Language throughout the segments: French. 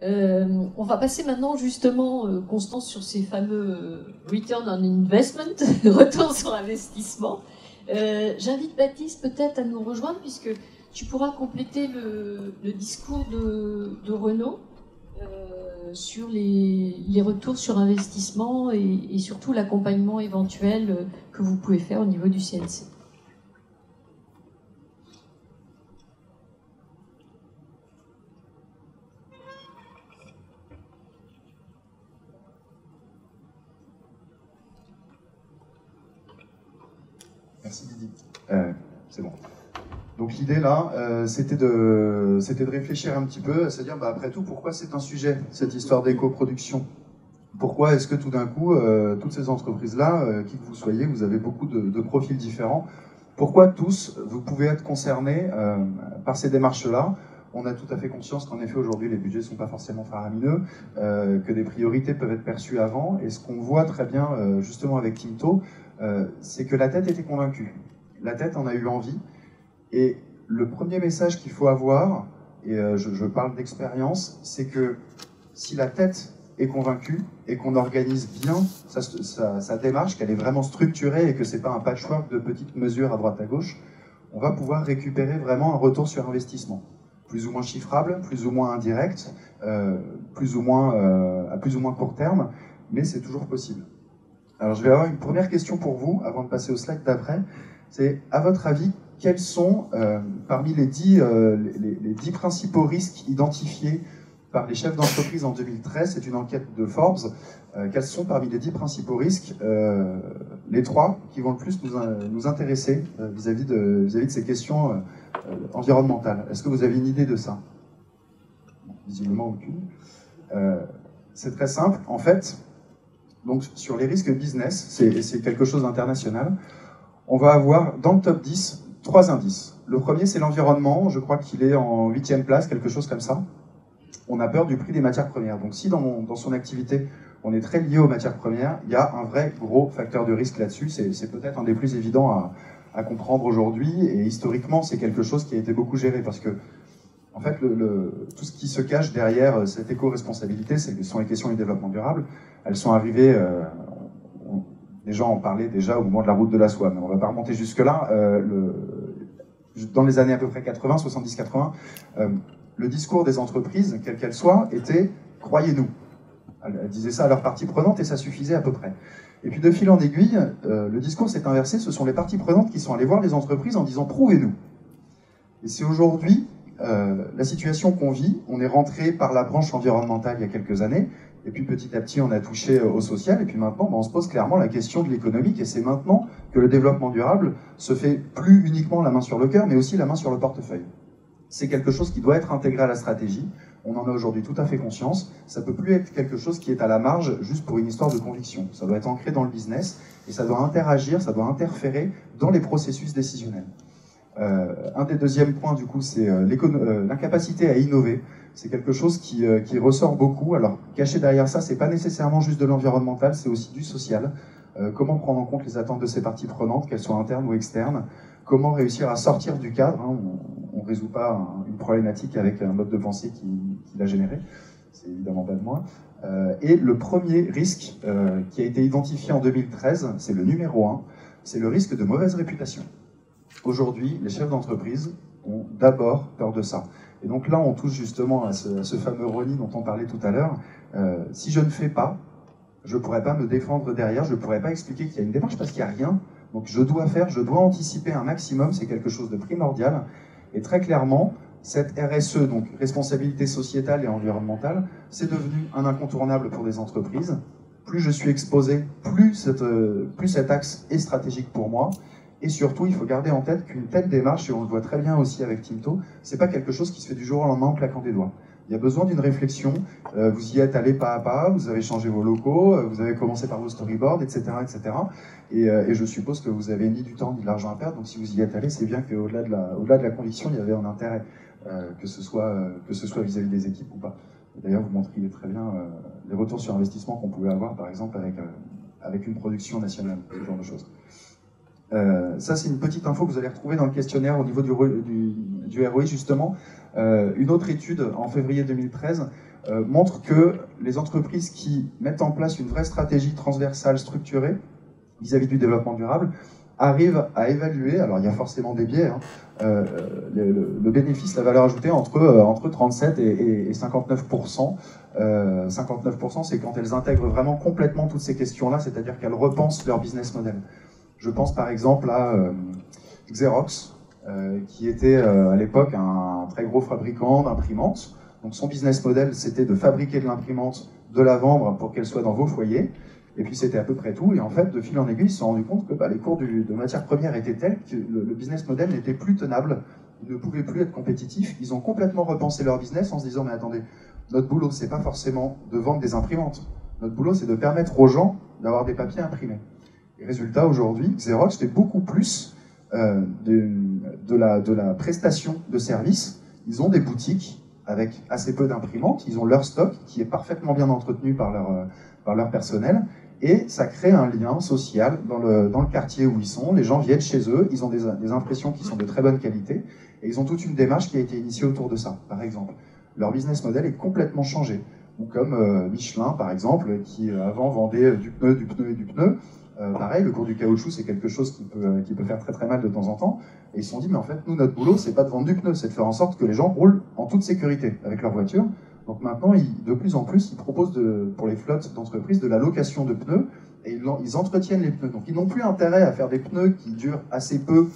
On va passer maintenant justement, Constance, sur ces fameux return on investment, retour sur investissement. J'invite Baptiste peut-être à nous rejoindre puisque tu pourras compléter le discours de Renaud sur les retours sur investissement et surtout l'accompagnement éventuel que vous pouvez faire au niveau du CNC. Merci Didi. C'est bon. Donc l'idée là, c'était de réfléchir un petit peu, c'est-à-dire après tout, pourquoi c'est un sujet, cette histoire d'éco-production? Pourquoi est-ce que tout d'un coup, toutes ces entreprises-là, qui que vous soyez, vous avez beaucoup de profils différents, pourquoi tous, vous pouvez être concernés par ces démarches-là? On a tout à fait conscience qu'en effet, aujourd'hui, les budgets ne sont pas forcément faramineux, que des priorités peuvent être perçues avant, et ce qu'on voit très bien, justement avec Tinto, c'est que la tête était convaincue. La tête en a eu envie, et le premier message qu'il faut avoir, et je parle d'expérience, c'est que si la tête est convaincue et qu'on organise bien sa démarche, qu'elle est vraiment structurée et que c'est pas un patchwork de petites mesures à droite à gauche, on va pouvoir récupérer vraiment un retour sur investissement. Plus ou moins chiffrable, plus ou moins indirect, à plus ou moins court terme, mais c'est toujours possible. Alors je vais avoir une première question pour vous, avant de passer au slide d'après. C'est, à votre avis, quels sont, parmi les 10 principaux risques identifiés par les chefs d'entreprise en 2013, c'est une enquête de Forbes, quels sont parmi les 10 principaux risques les 3 qui vont le plus nous intéresser vis-à-vis de ces questions environnementales? Est-ce que vous avez une idée de ça? Visiblement aucune. C'est très simple, en fait. Donc sur les risques business, c'est quelque chose d'international, on va avoir dans le top 10 3 indices. Le premier, c'est l'environnement, je crois qu'il est en 8e place, quelque chose comme ça. On a peur du prix des matières premières. Donc si dans son activité, on est très lié aux matières premières, il y a un vrai gros facteur de risque là-dessus. C'est peut-être un des plus évidents à comprendre aujourd'hui. Et historiquement, c'est quelque chose qui a été beaucoup géré. Parce que, en fait, tout ce qui se cache derrière cette éco-responsabilité, ce sont les questions du développement durable. Elles sont arrivées, les gens en parlaient déjà au moment de la route de la soie, mais on ne va pas remonter jusque-là. Dans les années à peu près 80, 70-80, le discours des entreprises, quelles qu'elles soient, était « croyez-nous ». Elles disaient ça à leurs parties prenantes et ça suffisait à peu près. Et puis de fil en aiguille, le discours s'est inversé, ce sont les parties prenantes qui sont allées voir les entreprises en disant « prouvez-nous ». Et c'est aujourd'hui la situation qu'on vit. On est rentré par la branche environnementale il y a quelques années, et puis petit à petit on a touché au social, et puis maintenant on se pose clairement la question de l'économique, et c'est maintenant que le développement durable se fait plus uniquement la main sur le cœur, mais aussi la main sur le portefeuille. C'est quelque chose qui doit être intégré à la stratégie, on en a aujourd'hui tout à fait conscience, ça ne peut plus être quelque chose qui est à la marge juste pour une histoire de conviction, ça doit être ancré dans le business, et ça doit interagir, ça doit interférer dans les processus décisionnels. Un des deuxièmes points, du coup, c'est l'incapacité à innover. C'est quelque chose qui ressort beaucoup. Alors, caché derrière ça, c'est pas nécessairement juste de l'environnemental, c'est aussi du social. Comment prendre en compte les attentes de ces parties prenantes, qu'elles soient internes ou externes? Comment réussir à sortir du cadre, hein? On ne résout pas une problématique avec un mode de pensée qui l'a généré. C'est évidemment pas de moi. Et le premier risque qui a été identifié en 2013, c'est le numéro 1, c'est le risque de mauvaise réputation. Aujourd'hui, les chefs d'entreprise ont d'abord peur de ça. Et donc là, on touche justement à ce fameux RONI dont on parlait tout à l'heure. Si je ne fais pas, je ne pourrais pas me défendre derrière, je ne pourrais pas expliquer qu'il y a une démarche parce qu'il n'y a rien. Donc je dois anticiper un maximum, c'est quelque chose de primordial. Et très clairement, cette RSE, donc responsabilité sociétale et environnementale, c'est devenu un incontournable pour des entreprises. Plus je suis exposé, plus cet axe est stratégique pour moi. Et surtout, il faut garder en tête qu'une telle démarche, et on le voit très bien aussi avec Tinto, c'est pas quelque chose qui se fait du jour au lendemain en claquant des doigts. Il y a besoin d'une réflexion, vous y êtes allé pas à pas, vous avez changé vos locaux, vous avez commencé par vos storyboards, etc. etc. Et je suppose que vous avez ni du temps ni de l'argent à perdre, donc si vous y êtes allé, c'est bien qu'au-delà de la conviction, il y avait un intérêt, que ce soit vis-à-vis des équipes ou pas. D'ailleurs, vous montriez très bien les retours sur investissement qu'on pouvait avoir, par exemple, avec une production nationale, ce genre de choses. Ça, c'est une petite info que vous allez retrouver dans le questionnaire au niveau du ROI, justement. Une autre étude, en février 2013, montre que les entreprises qui mettent en place une vraie stratégie transversale structurée vis-à-vis du développement durable arrivent à évaluer, alors il y a forcément des biais, hein, le bénéfice, la valeur ajoutée entre 37 et 59%. 59%, c'est quand elles intègrent vraiment complètement toutes ces questions-là, c'est-à-dire qu'elles repensent leur business model. Je pense par exemple à Xerox, qui était à l'époque un très gros fabricant d'imprimantes. Donc son business model, c'était de fabriquer de l'imprimante, de la vendre pour qu'elle soit dans vos foyers. Et puis c'était à peu près tout. Et en fait, de fil en aiguille, ils se sont rendus compte que les cours de matières premières étaient tels que le business model n'était plus tenable. Ils ne pouvaient plus être compétitifs. Ils ont complètement repensé leur business en se disant, mais attendez, notre boulot, c'est pas forcément de vendre des imprimantes. Notre boulot, c'est de permettre aux gens d'avoir des papiers imprimés. Et résultat, aujourd'hui, Xerox fait beaucoup plus de la prestation de services. Ils ont des boutiques avec assez peu d'imprimantes. Ils ont leur stock qui est parfaitement bien entretenu par leur personnel. Et ça crée un lien social dans le quartier où ils sont. Les gens viennent chez eux, ils ont des impressions qui sont de très bonne qualité, et ils ont toute une démarche qui a été initiée autour de ça, par exemple. Leur business model est complètement changé. Ou comme Michelin, par exemple, qui avant vendait du pneu, du pneu et du pneu. Pareil, le cours du caoutchouc, c'est quelque chose qui peut faire très très mal de temps en temps. Et ils se sont dit, mais en fait, nous, notre boulot, c'est pas de vendre du pneu, c'est de faire en sorte que les gens roulent en toute sécurité avec leur voiture. Donc maintenant, de plus en plus, ils proposent pour les flottes d'entreprises de la location de pneus, et ils entretiennent les pneus. Donc ils n'ont plus intérêt à faire des pneus qui durent assez peu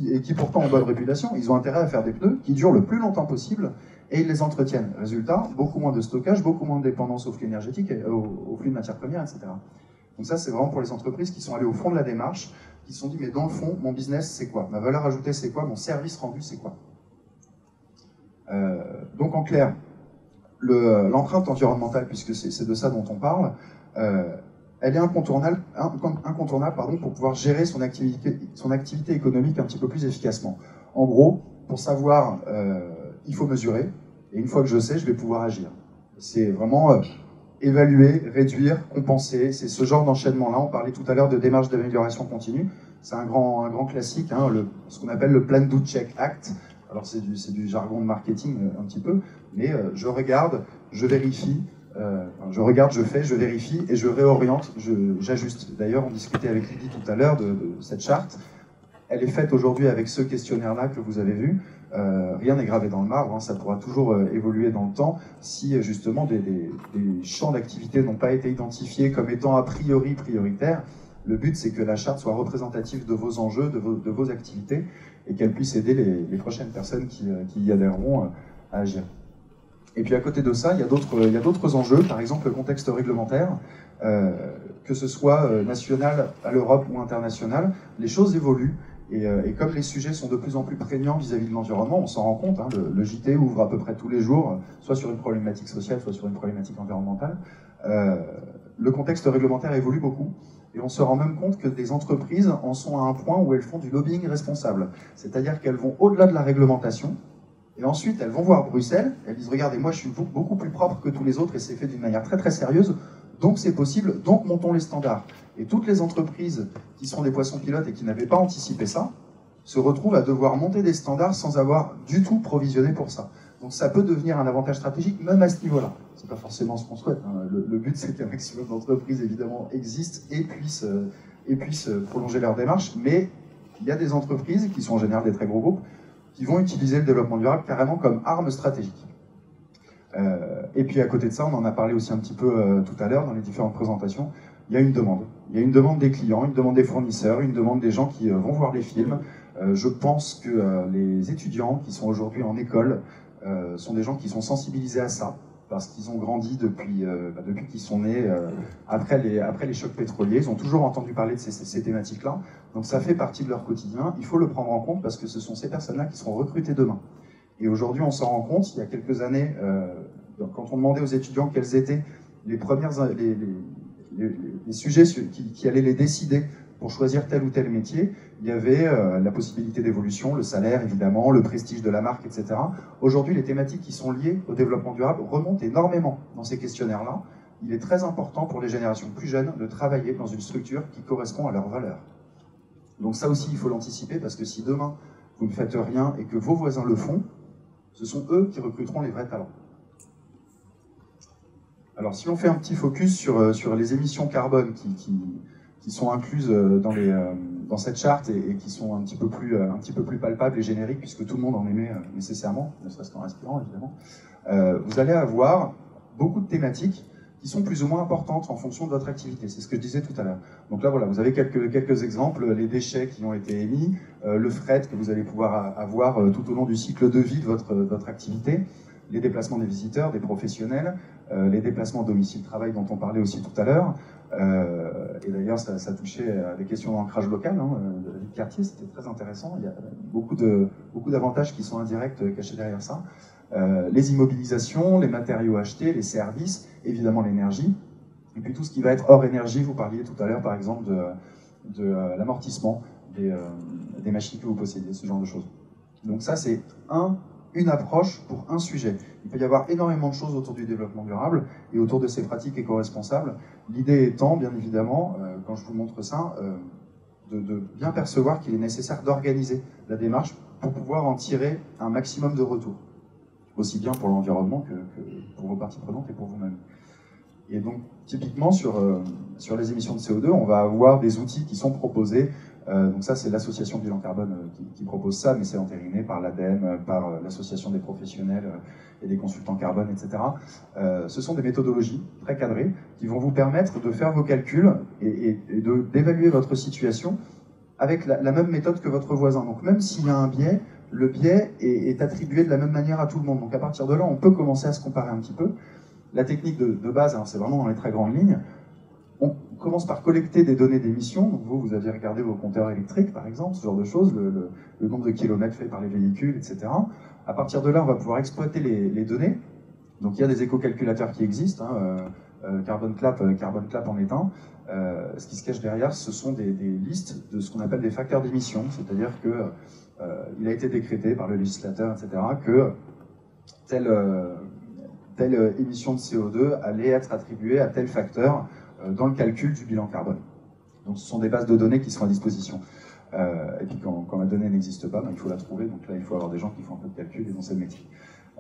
et qui pourtant ont bonne réputation. Ils ont intérêt à faire des pneus qui durent le plus longtemps possible, et ils les entretiennent. Résultat, beaucoup moins de stockage, beaucoup moins de dépendance aux flux énergétiques, aux flux de matières premières, etc. Donc ça, c'est vraiment pour les entreprises qui sont allées au fond de la démarche, qui se sont dit, mais dans le fond, mon business, c'est quoi? Ma valeur ajoutée, c'est quoi? Mon service rendu, c'est quoi? Donc en clair, l'empreinte environnementale, puisque c'est de ça dont on parle, elle est incontournable pour pouvoir gérer son activité économique un petit peu plus efficacement. En gros, pour savoir, il faut mesurer, et une fois que je sais, je vais pouvoir agir. C'est vraiment évaluer, réduire, compenser, c'est ce genre d'enchaînement-là. On parlait tout à l'heure de démarche d'amélioration continue, c'est un grand classique, hein, ce qu'on appelle le Plan Do Check Act. Alors c'est du jargon de marketing un petit peu, mais je regarde, je vérifie, je regarde, je fais, je vérifie et je réoriente, j'ajuste. D'ailleurs, on discutait avec Lydie tout à l'heure de cette charte. Elle est faite aujourd'hui avec ce questionnaire-là que vous avez vu. Rien n'est gravé dans le marbre, hein, ça pourra toujours évoluer dans le temps si justement des champs d'activité n'ont pas été identifiés comme étant a priori prioritaires. Le but, c'est que la charte soit représentative de vos enjeux, de vos activités, et qu'elle puisse aider les prochaines personnes qui y adhéreront à agir. Et puis à côté de ça, il y a d'autres enjeux, par exemple le contexte réglementaire, que ce soit national, à l'Europe ou international, les choses évoluent, et comme les sujets sont de plus en plus prégnants vis-à-vis de l'environnement, on s'en rend compte, hein, le JT ouvre à peu près tous les jours, soit sur une problématique sociale, soit sur une problématique environnementale. Le contexte réglementaire évolue beaucoup, et on se rend même compte que des entreprises en sont à un point où elles font du lobbying responsable. C'est-à-dire qu'elles vont au-delà de la réglementation, et ensuite elles vont voir Bruxelles, elles disent « Regardez, moi je suis beaucoup plus propre que tous les autres, et c'est fait d'une manière très très sérieuse, donc c'est possible, donc montons les standards. » Et toutes les entreprises qui sont des poissons pilotes et qui n'avaient pas anticipé ça, se retrouvent à devoir monter des standards sans avoir du tout provisionné pour ça. Donc ça peut devenir un avantage stratégique, même à ce niveau-là. C'est pas forcément ce qu'on souhaite, hein. Le but, c'est qu'un maximum d'entreprises, évidemment, existent et puissent prolonger leur démarche, mais il y a des entreprises, qui sont en général des très gros groupes, qui vont utiliser le développement durable carrément comme arme stratégique. Et puis à côté de ça, on en a parlé aussi un petit peu tout à l'heure dans les différentes présentations, il y a une demande. Il y a une demande des clients, une demande des fournisseurs, une demande des gens qui vont voir les films. Je pense que les étudiants qui sont aujourd'hui en école sont des gens qui sont sensibilisés à ça, parce qu'ils ont grandi depuis qu'ils sont nés, après les chocs pétroliers. Ils ont toujours entendu parler de ces thématiques-là. Donc ça fait partie de leur quotidien. Il faut le prendre en compte parce que ce sont ces personnes-là qui seront recrutées demain. Et aujourd'hui, on s'en rend compte, il y a quelques années, quand on demandait aux étudiants quels étaient les sujets qui allaient les décider pour choisir tel ou tel métier, il y avait la possibilité d'évolution, le salaire évidemment, le prestige de la marque, etc. Aujourd'hui, les thématiques qui sont liées au développement durable remontent énormément dans ces questionnaires-là. Il est très important pour les générations plus jeunes de travailler dans une structure qui correspond à leurs valeurs. Donc ça aussi, il faut l'anticiper, parce que si demain, vous ne faites rien et que vos voisins le font, ce sont eux qui recruteront les vrais talents. Alors si on fait un petit focus sur les émissions carbone qui sont incluses dans cette charte et qui sont un petit peu plus palpables et génériques, puisque tout le monde en émet nécessairement, ne serait-ce qu'en respirant évidemment, vous allez avoir beaucoup de thématiques qui sont plus ou moins importantes en fonction de votre activité. C'est ce que je disais tout à l'heure. Donc là, voilà, vous avez quelques exemples, les déchets qui ont été émis, le fret que vous allez pouvoir avoir tout au long du cycle de vie de votre activité, les déplacements des visiteurs, des professionnels, les déplacements domicile-travail dont on parlait aussi tout à l'heure. Et d'ailleurs, ça touchait à des questions d'ancrage local, de la vie de quartier, c'était très intéressant. Il y a beaucoup d'avantages qui sont indirects cachés derrière ça. Les immobilisations, les matériaux achetés, les services, évidemment l'énergie, et puis tout ce qui va être hors énergie. Vous parliez tout à l'heure, par exemple, de l'amortissement des machines que vous possédez, ce genre de choses. Donc ça, c'est une approche pour un sujet. Il peut y avoir énormément de choses autour du développement durable et autour de ces pratiques éco-responsables. L'idée étant, bien évidemment, quand je vous montre ça, de bien percevoir qu'il est nécessaire d'organiser la démarche pour pouvoir en tirer un maximum de retour, aussi bien pour l'environnement que pour vos parties prenantes et pour vous-même. Et donc, typiquement, sur les émissions de CO2, on va avoir des outils qui sont proposés. Donc ça, c'est l'association Bilan Carbone qui propose ça, mais c'est entériné par l'ADEME, par l'association des professionnels et des consultants carbone, etc. Ce sont des méthodologies très cadrées qui vont vous permettre de faire vos calculs et d'évaluer votre situation avec la même méthode que votre voisin. Donc même s'il y a un biais, le biais est attribué de la même manière à tout le monde. Donc à partir de là, on peut commencer à se comparer un petit peu. La technique de base, c'est vraiment dans les très grandes lignes. On commence par collecter des données d'émissions. Donc vous avez regardé vos compteurs électriques, par exemple, ce genre de choses, le nombre de kilomètres faits par les véhicules, etc. À partir de là, on va pouvoir exploiter les données. Donc il y a des éco-calculateurs qui existent, Carbon Clap en est un. Ce qui se cache derrière, ce sont des listes de ce qu'on appelle des facteurs d'émission, c'est-à-dire que il a été décrété par le législateur, etc., que telle émission de CO2 allait être attribuée à tel facteur dans le calcul du bilan carbone. Donc ce sont des bases de données qui sont à disposition. Et puis quand la donnée n'existe pas, il faut la trouver, donc là il faut avoir des gens qui font un peu de calcul et dont c'est le métier.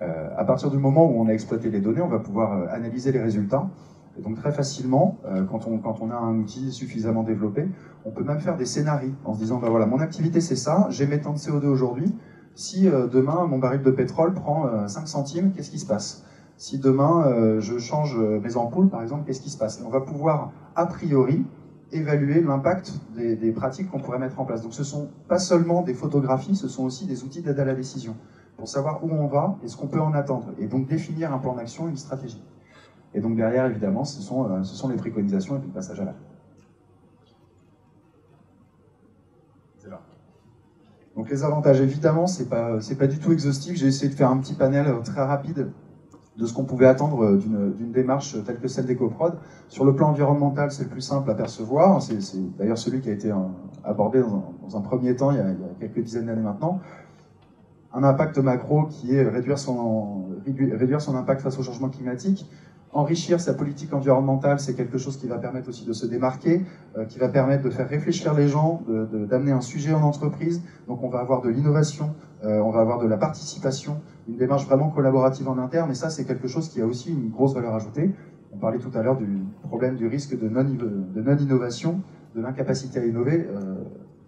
À partir du moment où on a exploité les données, on va pouvoir analyser les résultats. Et donc très facilement, quand on a un outil suffisamment développé, on peut même faire des scénarios en se disant, voilà, mon activité c'est ça, j'émets tant de CO2 aujourd'hui, si demain mon baril de pétrole prend 5 centimes, qu'est-ce qui se passe? Si demain je change mes ampoules, par exemple, qu'est-ce qui se passe? Et on va pouvoir, a priori, évaluer l'impact des pratiques qu'on pourrait mettre en place. Donc ce ne sont pas seulement des photographies, ce sont aussi des outils d'aide à la décision, pour savoir où on va et ce qu'on peut en attendre, et donc définir un plan d'action et une stratégie. Et donc derrière, évidemment, ce sont les préconisations et puis le passage à l'acte. C'est là. Donc les avantages, évidemment, c'est pas du tout exhaustif. J'ai essayé de faire un petit panel très rapide de ce qu'on pouvait attendre d'une démarche telle que celle d'EcoProd. Sur le plan environnemental, c'est le plus simple à percevoir. C'est d'ailleurs celui qui a été abordé dans un premier temps, il y a quelques dizaines d'années maintenant. Un impact macro qui est réduire son impact face au changement climatique. Enrichir sa politique environnementale, c'est quelque chose qui va permettre aussi de se démarquer, qui va permettre de faire réfléchir les gens, d'amener un sujet en entreprise. Donc on va avoir de l'innovation, on va avoir de la participation, une démarche vraiment collaborative en interne, et ça c'est quelque chose qui a aussi une grosse valeur ajoutée. On parlait tout à l'heure du problème du risque de non-innovation, de l'incapacité à innover.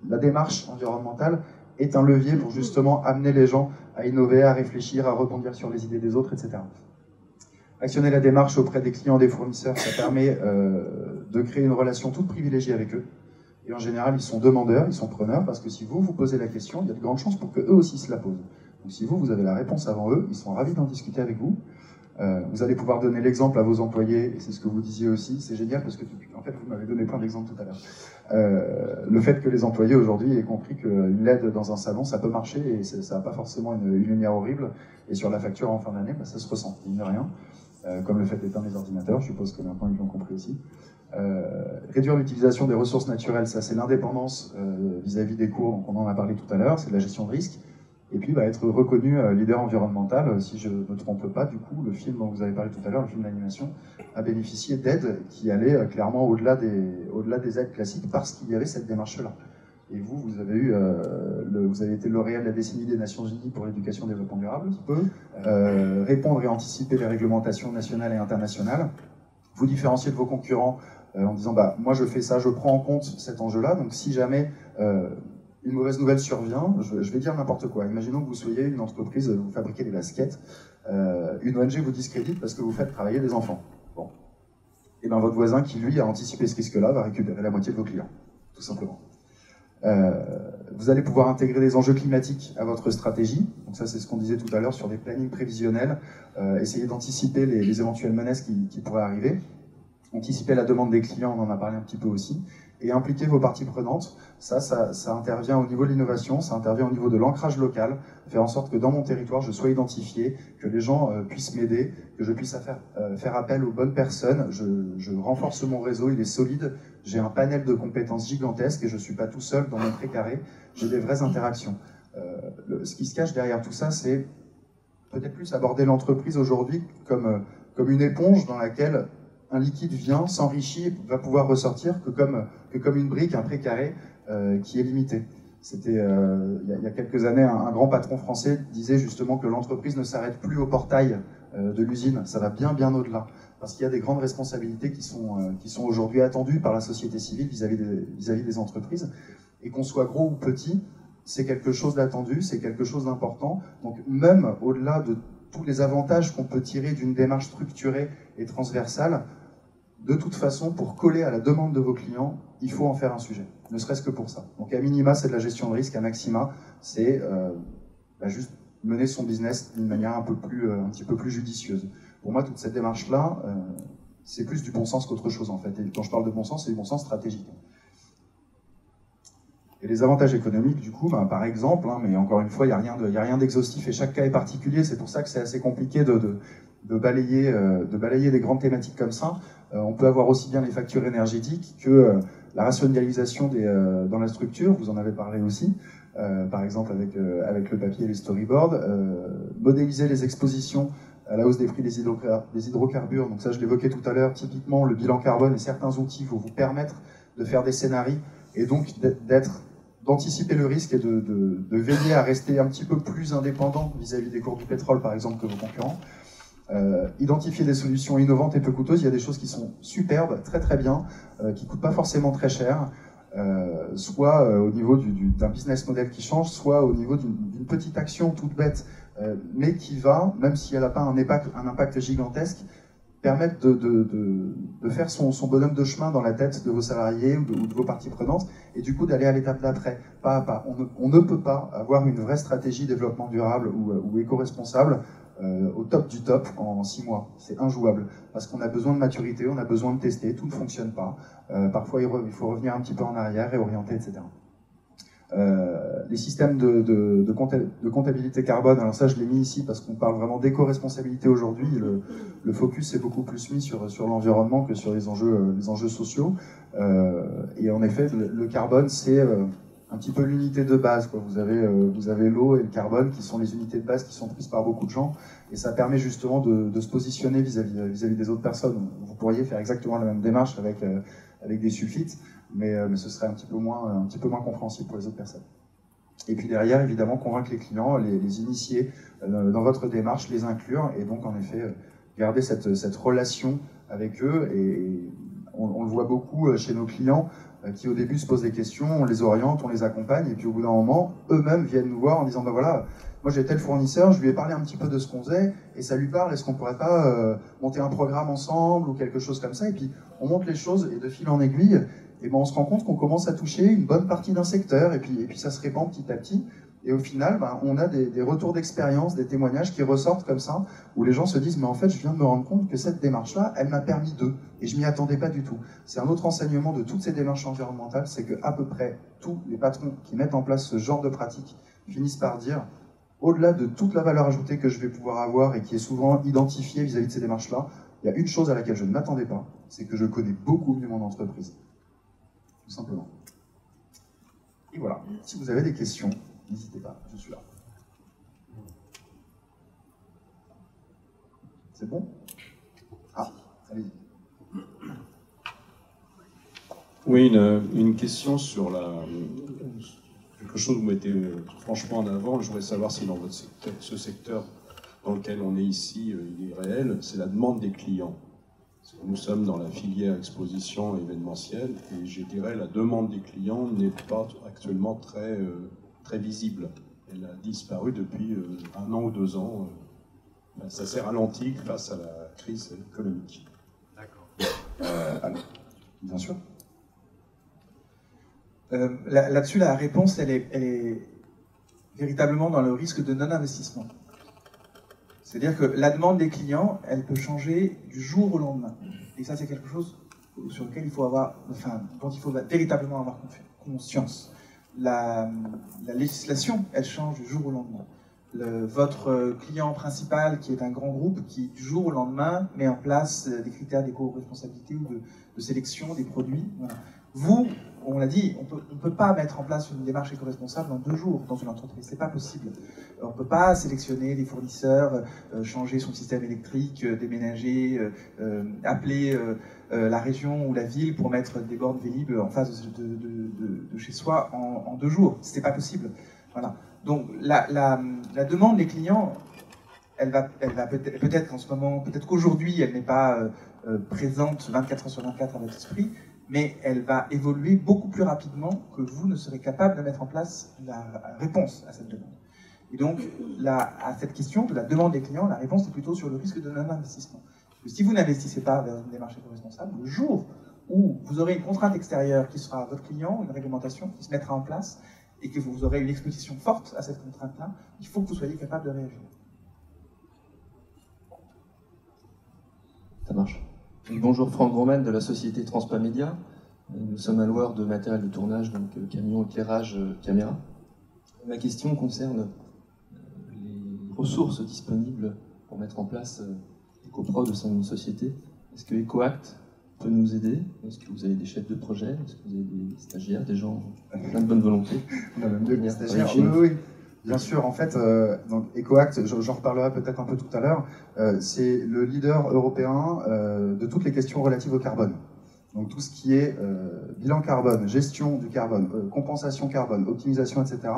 La démarche environnementale est un levier pour justement amener les gens à innover, à réfléchir, à rebondir sur les idées des autres, etc. Actionner la démarche auprès des clients, des fournisseurs, ça permet de créer une relation toute privilégiée avec eux. Et en général, ils sont demandeurs, ils sont preneurs, parce que si vous posez la question, il y a de grandes chances pour qu'eux aussi se la posent. Donc si vous avez la réponse avant eux, ils sont ravis d'en discuter avec vous. Vous allez pouvoir donner l'exemple à vos employés, et c'est ce que vous disiez aussi, c'est génial parce que en fait vous m'avez donné plein d'exemples tout à l'heure. Le fait que les employés aujourd'hui aient compris qu'une LED dans un salon ça peut marcher et ça n'a pas forcément une lumière horrible, et sur la facture en fin d'année, ça se ressent, il n'y a rien. Comme le fait d'éteindre les ordinateurs, je suppose que maintenant ils l'ont compris aussi. Réduire l'utilisation des ressources naturelles, ça c'est l'indépendance vis-à-vis des cours, donc on en a parlé tout à l'heure, c'est de la gestion de risque. Et puis être reconnu leader environnemental, si je ne me trompe pas, du coup, le film dont vous avez parlé tout à l'heure, le film d'animation, a bénéficié d'aides qui allaient clairement au-delà des aides classiques parce qu'il y avait cette démarche-là. Et vous avez été lauréat de la décennie des Nations Unies pour l'éducation et le développement durable, qui peut répondre et anticiper les réglementations nationales et internationales. vous différencier de vos concurrents en disant bah, moi je fais ça, je prends en compte cet enjeu-là, donc si jamais une mauvaise nouvelle survient, je vais dire n'importe quoi. Imaginons que vous soyez une entreprise, vous fabriquez des baskets, une ONG vous discrédite parce que vous faites travailler des enfants. Bon. Et bien votre voisin qui lui a anticipé ce risque-là va récupérer la moitié de vos clients, tout simplement. Vous allez pouvoir intégrer des enjeux climatiques à votre stratégie. Donc ça, c'est ce qu'on disait tout à l'heure sur des plannings prévisionnels. Essayer d'anticiper les éventuelles menaces qui pourraient arriver. Anticiper la demande des clients, on en a parlé un petit peu aussi. Et impliquer vos parties prenantes. Ça intervient au niveau de l'innovation, ça intervient au niveau de l'ancrage local. Faire en sorte que dans mon territoire, je sois identifié, que les gens puissent m'aider, que je puisse faire appel aux bonnes personnes. Je renforce mon réseau, il est solide. J'ai un panel de compétences gigantesque et je ne suis pas tout seul dans mon précaré. J'ai des vraies interactions. Ce qui se cache derrière tout ça, c'est peut-être plus aborder l'entreprise aujourd'hui comme une éponge dans laquelle un liquide vient, s'enrichit, va pouvoir ressortir que comme une brique, un précaré qui est limité. C'était il y a quelques années, un grand patron français disait justement que l'entreprise ne s'arrête plus au portail de l'usine. Ça va bien au-delà. Parce qu'il y a des grandes responsabilités qui sont aujourd'hui attendues par la société civile vis-à-vis des entreprises. Et qu'on soit gros ou petit, c'est quelque chose d'attendu, c'est quelque chose d'important. Donc même au-delà de tous les avantages qu'on peut tirer d'une démarche structurée et transversale, de toute façon, pour coller à la demande de vos clients, il faut en faire un sujet, ne serait-ce que pour ça. Donc à minima, c'est de la gestion de risque, à maxima, c'est juste mener son business d'une manière un petit peu plus judicieuse. Pour moi, toute cette démarche-là, c'est plus du bon sens qu'autre chose, en fait. Et quand je parle de bon sens, c'est du bon sens stratégique. Et les avantages économiques, du coup, par exemple, mais encore une fois, il n'y a rien d'exhaustif et chaque cas est particulier. C'est pour ça que c'est assez compliqué de balayer des grandes thématiques comme ça. On peut avoir aussi bien les factures énergétiques que la rationalisation dans la structure, vous en avez parlé aussi, par exemple avec le papier et les storyboards, modéliser les expositions à la hausse des prix des hydrocarbures. Donc ça, je l'évoquais tout à l'heure, typiquement le bilan carbone et certains outils vont vous permettre de faire des scénarios et donc d'anticiper le risque et de veiller à rester un petit peu plus indépendant vis-à-vis des cours du pétrole, par exemple, que vos concurrents. Identifier des solutions innovantes et peu coûteuses. Il y a des choses qui sont superbes, très bien, qui ne coûtent pas forcément très cher, soit au niveau d'un business model qui change, soit au niveau d'une petite action toute bête, mais qui va, même si elle n'a pas un impact gigantesque, permettre de faire son bonhomme de chemin dans la tête de vos salariés ou de vos parties prenantes, et du coup d'aller à l'étape d'après, pas à pas. On ne peut pas avoir une vraie stratégie développement durable ou éco-responsable au top du top en 6 mois. C'est injouable, parce qu'on a besoin de maturité, on a besoin de tester, tout ne fonctionne pas. Parfois il faut revenir un petit peu en arrière, réorienter, etc. Les systèmes de comptabilité carbone, alors ça je l'ai mis ici parce qu'on parle vraiment d'éco-responsabilité aujourd'hui, le focus est beaucoup plus mis sur l'environnement que sur les enjeux sociaux, et en effet le carbone c'est un petit peu l'unité de base, quoi. Vous avez l'eau et le carbone qui sont les unités de base qui sont prises par beaucoup de gens, et ça permet justement de se positionner vis-à-vis des autres personnes. Vous pourriez faire exactement la même démarche avec des sulfites, mais ce serait un petit peu moins compréhensible pour les autres personnes. Et puis derrière, évidemment, convaincre les clients, les initier dans votre démarche, les inclure, et donc en effet garder cette relation avec eux. Et on le voit beaucoup chez nos clients qui au début se posent des questions, on les oriente, on les accompagne, et puis au bout d'un moment, eux-mêmes viennent nous voir en disant, bah voilà, moi j'ai tel fournisseur, je lui ai parlé un petit peu de ce qu'on faisait, et ça lui parle, est-ce qu'on pourrait pas monter un programme ensemble, ou quelque chose comme ça, et puis on monte les choses, et de fil en aiguille, et ben on se rend compte qu'on commence à toucher une bonne partie d'un secteur, et puis ça se répand petit à petit, et au final, on a des retours d'expérience, des témoignages qui ressortent comme ça, où les gens se disent, mais en fait, je viens de me rendre compte que cette démarche-là, elle m'a permis et je m'y attendais pas du tout. C'est un autre enseignement de toutes ces démarches environnementales, c'est que à peu près tous les patrons qui mettent en place ce genre de pratique finissent par dire, au-delà de toute la valeur ajoutée que je vais pouvoir avoir et qui est souvent identifiée vis-à-vis de ces démarches-là, il y a une chose à laquelle je ne m'attendais pas, c'est que je connais beaucoup mieux mon entreprise. Tout simplement. Et voilà, si vous avez des questions, n'hésitez pas, je suis là. C'est bon? Ah, allez-y. Oui, une question sur quelque chose que vous mettez franchement en avant. Je voudrais savoir si dans ce secteur dans lequel on est ici, il est réel, c'est la demande des clients. Nous sommes dans la filière exposition événementielle et je dirais la demande des clients n'est pas actuellement très visible. Elle a disparu depuis 1 an ou 2 ans. Ça s'est ralenti face à la crise économique. D'accord. Bien sûr. Là-dessus, la réponse, elle est véritablement dans le risque de non-investissement. C'est-à-dire que la demande des clients, elle peut changer du jour au lendemain. Et ça, c'est quelque chose sur lequel il faut dont il faut véritablement avoir conscience. La législation, elle change du jour au lendemain. Votre client principal, qui est un grand groupe, qui du jour au lendemain met en place des critères d'éco-responsabilité ou de sélection des produits. Voilà. Vous, on l'a dit, on ne peut pas mettre en place une démarche éco-responsable en 2 jours dans une entreprise, c'est pas possible. On ne peut pas sélectionner des fournisseurs, changer son système électrique, déménager, appeler la région ou la ville pour mettre des bornes Vélib en face de chez soi en 2 jours. C'est pas possible. Voilà. Donc la demande des clients, elle va peut-être qu'en ce moment, peut-être qu'aujourd'hui, elle n'est pas présente 24 heures sur 24 à votre esprit, mais elle va évoluer beaucoup plus rapidement que vous ne serez capable de mettre en place la réponse à cette demande. Et donc, à cette question de la demande des clients, la réponse est plutôt sur le risque de non-investissement. Parce que si vous n'investissez pas vers une démarche éco-responsable, le jour où vous aurez une contrainte extérieure qui sera votre client, une réglementation qui se mettra en place, et que vous aurez une exposition forte à cette contrainte-là, il faut que vous soyez capable de réagir. Ça marche. Bonjour, Franck Groman de la société Transpa Média. Nous sommes un loueur de matériel de tournage, donc camion, éclairage, caméra. Ma question concerne les ressources disponibles pour mettre en place EcoProd au sein d'une société. Est-ce que EcoAct peut nous aider? Est-ce que vous avez des chefs de projet? Est-ce que vous avez des stagiaires, des gens plein de bonne volonté? On a même des stagiaires. Oui. Bien sûr, en fait, donc EcoAct, j'en reparlerai peut-être un peu tout à l'heure, c'est le leader européen de toutes les questions relatives au carbone. Donc tout ce qui est bilan carbone, gestion du carbone, compensation carbone, optimisation, etc.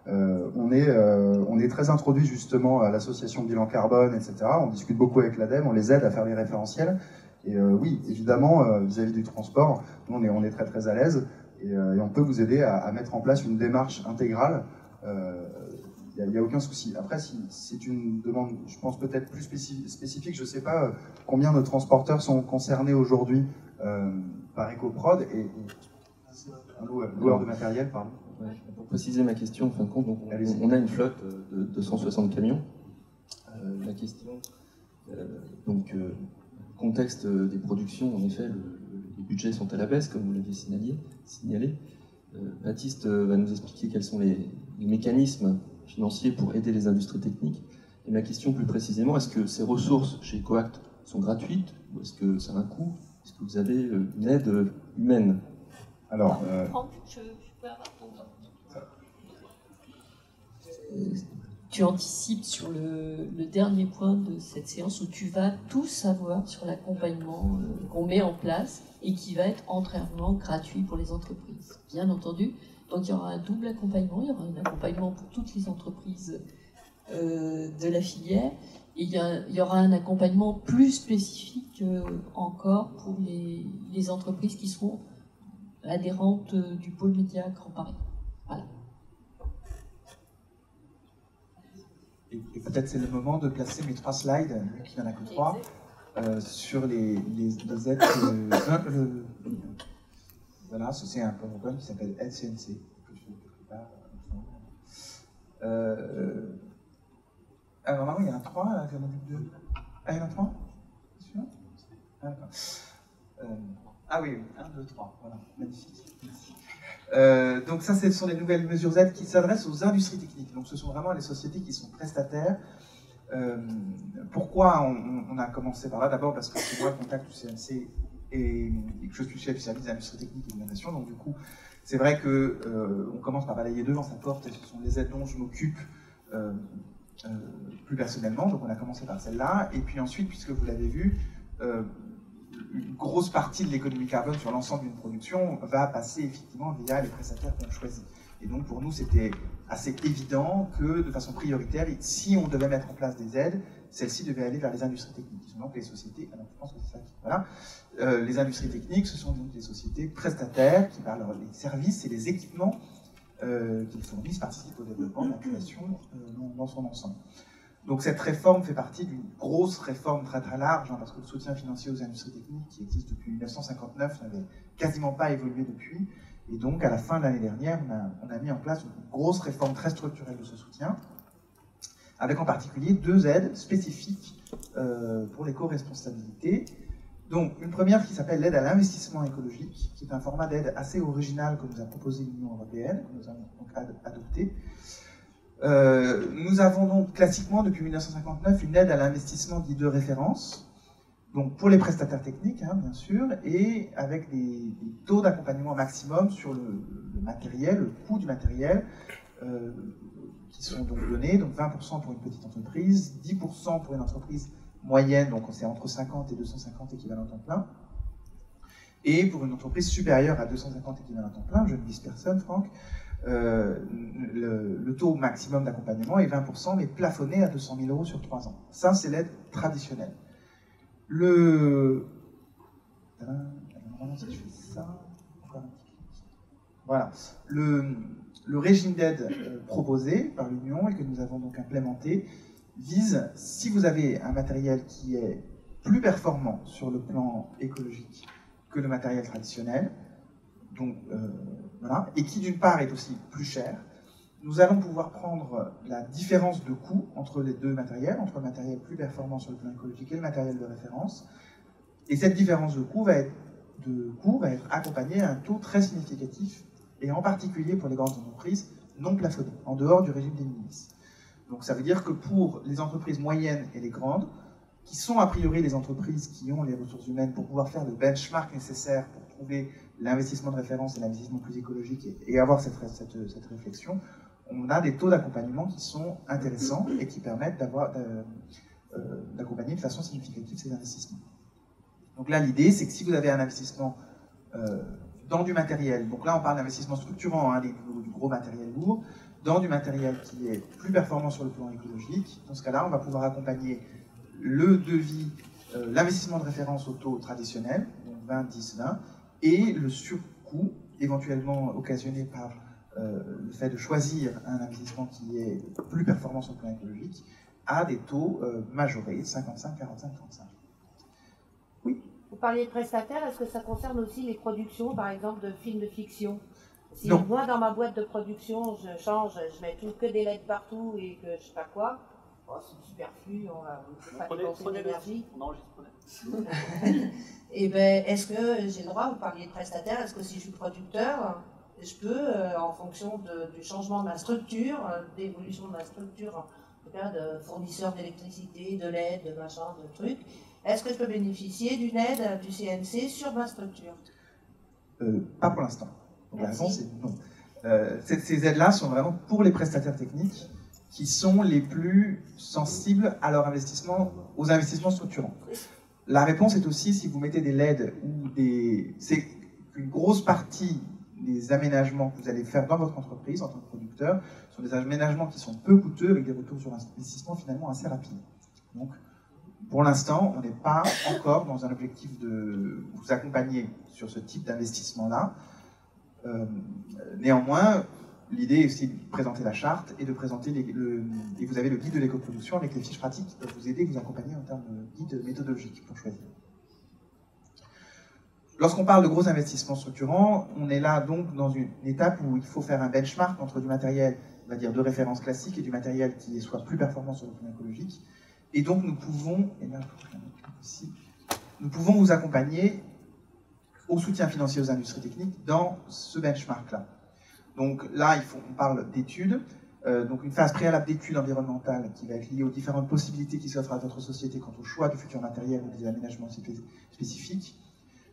On est très introduit justement à l'association Bilan Carbone, etc. On discute beaucoup avec l'ADEME, on les aide à faire les référentiels. Et oui, évidemment, vis-à-vis du transport, nous, on est très très à l'aise et on peut vous aider à mettre en place une démarche intégrale. Il n'y a aucun souci. Après, si c'est une demande, je pense peut-être plus spécifique, je ne sais pas combien de transporteurs sont concernés aujourd'hui par EcoProd et un loueur de matériel, pardon. Ouais, pour préciser ma question, en fin de compte, donc on a une flotte de 260 camions. La question, contexte des productions, en effet, les budgets sont à la baisse, comme vous l'avez signalé. Baptiste va nous expliquer quels sont les mécanismes financiers pour aider les industries techniques. Et ma question plus précisément, est-ce que ces ressources chez EcoAct sont gratuites ou est-ce que ça a un coût? Est-ce que vous avez une aide humaine? Alors, Franck, je peux avoir ton... Tu anticipes sur le dernier point de cette séance où tu vas tout savoir sur l'accompagnement qu'on met en place et qui va être entièrement gratuit pour les entreprises, bien entendu. Donc il y aura un double accompagnement, il y aura un accompagnement pour toutes les entreprises de la filière et il y aura un accompagnement plus spécifique encore pour les entreprises qui seront adhérentes du pôle média Grand Paris. Voilà. Et peut-être c'est le moment de placer mes 3 slides, vu qu'il n'y en a que 3, sur les aides. Voilà, c'est un PowerPoint qui s'appelle AidCNC, que je fais quelque part. Alors normalement il y en a 3, là, j'en ai vu 2. Ah, il y en a 3? C'est sûr? Ah, d'accord. Ah oui, 1, 2, 3, voilà, magnifique. Merci. Donc ça, ce sont les nouvelles mesures aides qui s'adressent aux industries techniques. Donc ce sont vraiment les sociétés qui sont prestataires. Pourquoi on a commencé par là? D'abord parce que c'est moi le contact du CNC et que je suis chef du service d'industrie technique et d'innovation. Donc du coup, c'est vrai que on commence par balayer devant sa porte et ce sont les aides dont je m'occupe plus personnellement. Donc on a commencé par celle-là. Et puis ensuite, puisque vous l'avez vu, une grosse partie de l'économie carbone sur l'ensemble d'une production va passer effectivement via les prestataires qu'on choisit. Et donc pour nous, c'était assez évident que de façon prioritaire, si on devait mettre en place des aides, celle-ci devait aller vers les industries techniques, qui sont donc les sociétés, alors je pense que c'est ça qui, voilà, les industries techniques, ce sont donc des sociétés prestataires qui, par les services et les équipements qu'ils fournissent, participent au développement de la création dans son ensemble. Donc cette réforme fait partie d'une grosse réforme très très large, parce que le soutien financier aux industries techniques, qui existe depuis 1959, n'avait quasiment pas évolué depuis. Et donc à la fin de l'année dernière, on a mis en place une grosse réforme très structurelle de ce soutien, avec en particulier 2 aides spécifiques pour l'éco-responsabilité. Donc une première qui s'appelle l'aide à l'investissement écologique, qui est un format d'aide assez original que nous a proposé l'Union européenne, que nous avons donc adopté. Nous avons donc classiquement depuis 1959 une aide à l'investissement dit de référence, donc pour les prestataires techniques bien sûr, et avec des taux d'accompagnement maximum sur le matériel, le coût du matériel, qui sont donc donnés, donc 20% pour une petite entreprise, 10% pour une entreprise moyenne, donc c'est entre 50 et 250 équivalents temps plein, et pour une entreprise supérieure à 250 équivalents temps plein, je ne vise personne, Franck, le taux maximum d'accompagnement est 20%, mais plafonné à 200 000 € sur 3 ans. Ça, c'est l'aide traditionnelle. Si je fais ça, encore un petit clic. Voilà. Le régime d'aide proposé par l'Union et que nous avons donc implémenté vise, si vous avez un matériel qui est plus performant sur le plan écologique que le matériel traditionnel, donc, voilà, et qui d'une part est aussi plus cher, nous allons pouvoir prendre la différence de coût entre les 2 matériels, entre le matériel plus performant sur le plan écologique et le matériel de référence, et cette différence de coût va être accompagnée à un taux très significatif, et en particulier pour les grandes entreprises non plafonnées, en dehors du régime des minimis. Donc ça veut dire que pour les entreprises moyennes et les grandes, qui sont a priori les entreprises qui ont les ressources humaines pour pouvoir faire le benchmark nécessaire pour trouver l'investissement de référence et l'investissement plus écologique et avoir cette réflexion, on a des taux d'accompagnement qui sont intéressants et qui permettent d'accompagner de façon significative ces investissements. Donc là, l'idée, c'est que si vous avez un investissement dans du matériel, donc là on parle d'investissement structurant, du gros matériel lourd, dans du matériel qui est plus performant sur le plan écologique, dans ce cas-là, on va pouvoir accompagner le devis, l'investissement de référence au taux traditionnel, donc 20, 10, 20, et le surcoût, éventuellement occasionné par le fait de choisir un investissement qui est plus performant sur le plan écologique, à des taux majorés, 55, 45, 35. Oui. Vous parliez de prestataires, est-ce que ça concerne aussi les productions, par exemple, de films de fiction? Si Non. moi, dans ma boîte de production, je change, je mets que des LED partout et que je sais pas quoi, c'est superflu, on va pas dépenser d'énergie. Et ben, est-ce que j'ai le droit, vous parliez de prestataire, est-ce que si je suis producteur, je peux, en fonction du changement de ma structure, d'évolution de ma structure, en tout cas de fournisseur d'électricité, de LED, de machin, de trucs, est-ce que je peux bénéficier d'une aide du CNC sur ma structure? Pas pour l'instant. Donc la réponse est non. Ces aides-là sont vraiment pour les prestataires techniques qui sont les plus sensibles à leur investissement, aux investissements structurants. La réponse est aussi si vous mettez des LED ou c'est une grosse partie des aménagements que vous allez faire dans votre entreprise en tant que producteur sont des aménagements qui sont peu coûteux avec des retours sur investissement finalement assez rapides. Donc, pour l'instant, on n'est pas encore dans un objectif de vous accompagner sur ce type d'investissement-là. Néanmoins, l'idée est aussi de présenter la charte et de présenter et vous avez le guide de l'éco-production avec les fiches pratiques qui peuvent vous aider, vous accompagner en termes de guide méthodologique pour choisir. Lorsqu'on parle de gros investissements structurants, on est là donc dans une étape où il faut faire un benchmark entre du matériel, on va dire, de référence classique et du matériel qui soit plus performant sur le plan écologique. Et donc nous pouvons, nous pouvons vous accompagner au soutien financier aux industries techniques dans ce benchmark-là. Donc là, on parle d'études, donc une phase préalable d'études environnementales qui va être liée aux différentes possibilités qui s'offrent à votre société quant au choix du futur matériel ou des aménagements spécifiques.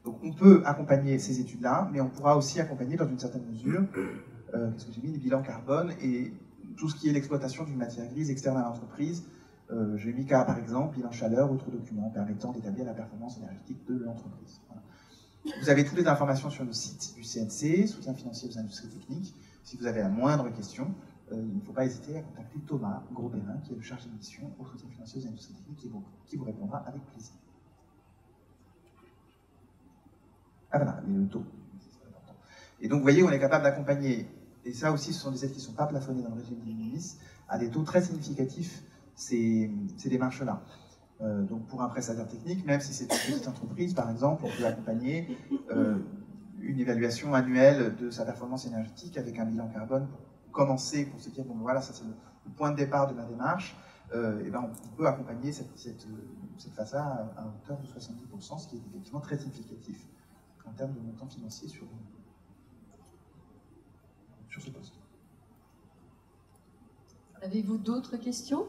Donc on peut accompagner ces études-là, mais on pourra aussi accompagner dans une certaine mesure, qu'est-ce que j'ai mis, les bilans carbone et tout ce qui est l'exploitation d'une matière grise externe à l'entreprise. J'ai mis cas par exemple, bilan chaleur, autres documents permettant d'établir la performance énergétique de l'entreprise. Voilà. Vous avez toutes les informations sur le site du CNC, soutien financier aux industries techniques. Si vous avez la moindre question, il ne faut pas hésiter à contacter Thomas Gros-Perrin, qui est le chargé de mission aux sociétés financières et industries techniques, qui vous répondra avec plaisir. Ah voilà, mais le taux, c'est important. Et donc vous voyez, on est capable d'accompagner, et ça aussi ce sont des aides qui ne sont pas plafonnées dans le régime des minimis, à des taux très significatifs, ces démarches-là. Donc pour un prestataire technique, même si c'est une petite entreprise par exemple, on peut accompagner une évaluation annuelle de sa performance énergétique avec un bilan carbone pour commencer, pour se dire, bon voilà, ça c'est le point de départ de ma démarche, et ben on peut accompagner cette phase-là à hauteur de 70%, ce qui est effectivement très significatif en termes de montant financier sur ce poste. Avez-vous d'autres questions ?